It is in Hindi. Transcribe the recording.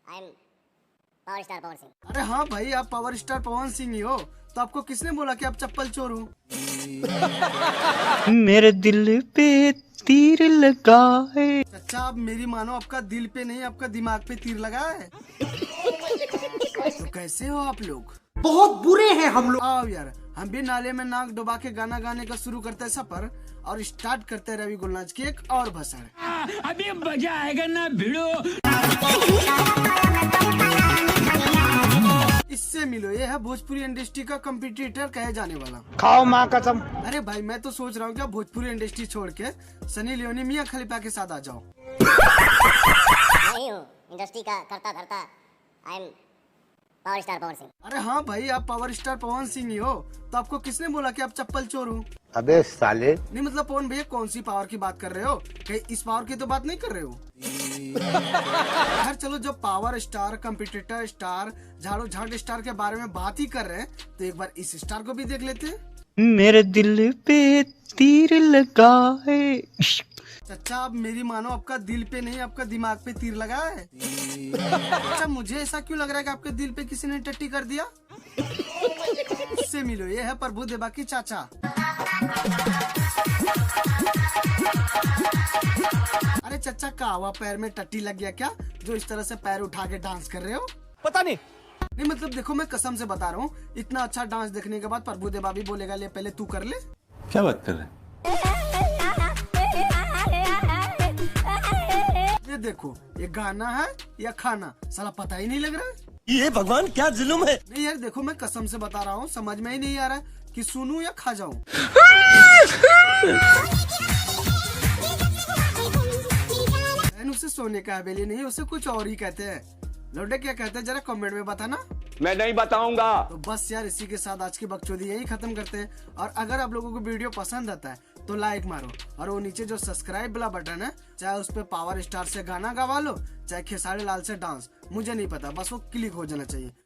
I am power star Pawan Singh. अरे हाँ भाई, आप पावर स्टार पवन सिंह ही हो, तो आपको किसने बोला कि आप चप्पल चोर हो? मेरे दिल पे तीर लगा है। अच्छा, आप मेरी मानो, आपका दिल पे नहीं, आपका दिमाग पे तीर लगा है। तो कैसे हो आप लोग? बहुत बुरे हैं हम लोग। आओ यार, हम भी नाले में नाक डुबा के गाना गाने का शुरू करते हैं सफर, और स्टार्ट करते हैं रवि गुलनाज की एक और भसड़। अभी मजा आएगा ना भिड़ो। इससे मिलो, ये है भोजपुरी इंडस्ट्री का कंपटीटर कहे जाने वाला। खाओ माँ कसम। अरे भाई, मैं तो सोच रहा हूँ कि भोजपुरी इंडस्ट्री छोड़ के सनी लियोनी मियां खलीफा के साथ आ जाओ। नहीं हूँ इंडस्ट्री का करता धरता। I am power star Pawan Singh. अरे हाँ भाई, आप पावर स्टार पवन सिंह ही हो, तो आपको किसने बोला कि आप चप्पल चोर हो? अबे साले। नहीं मतलब पवन भैया, कौन सी पावर की बात कर रहे हो? कहीं इस पावर की तो बात नहीं कर रहे हो? यार चलो, जब पावर स्टार, कंपटीटर स्टार, झाड़ू झाड़ स्टार के बारे में बात ही कर रहे हैं, तो एक बार इस स्टार को भी देख लेते हैं। मेरे दिल पे तीर लगा है। अच्छा, आप मेरी मानो, आपका दिल पे नहीं, आपका दिमाग पे तीर लगा है। अच्छा, मुझे ऐसा क्यों लग रहा है कि आपके दिल पे किसी ने टट्टी कर दिया? इससे मिलो, ये है प्रभु देवा की चाचा। अरे चचा, कावा पैर में टट्टी लग गया क्या, जो इस तरह से पैर उठा के डांस कर रहे हो? पता नहीं। नहीं मतलब देखो, मैं कसम से बता रहा हूँ, इतना अच्छा डांस देखने के बाद प्रभु देवा भी बोलेगा ले पहले तू कर ले। क्या बात कर रहे हैं? ये देखो, ये गाना है या खाना, साला पता ही नहीं लग रहा है। ये भगवान क्या जुल्म है। नहीं यार देखो, मैं कसम से बता रहा हूँ, समझ में ही नहीं आ रहा कि सुनूं या खा जाऊं। उसे सोने का हवेली नहीं, उसे कुछ और ही कहते हैं। लौटे क्या कहते हैं, जरा कमेंट में बताना। मैं नहीं बताऊंगा। तो बस यार, इसी के साथ आज की बकचोदी यही खत्म करते हैं। और अगर आप लोगों को वीडियो पसंद आता है तो लाइक मारो, और वो नीचे जो सब्सक्राइब वाला बटन है, चाहे उस पे पावर स्टार से गाना गवा लो, चाहे खेसारी लाल से डांस, मुझे नहीं पता, बस वो क्लिक हो जाना चाहिए।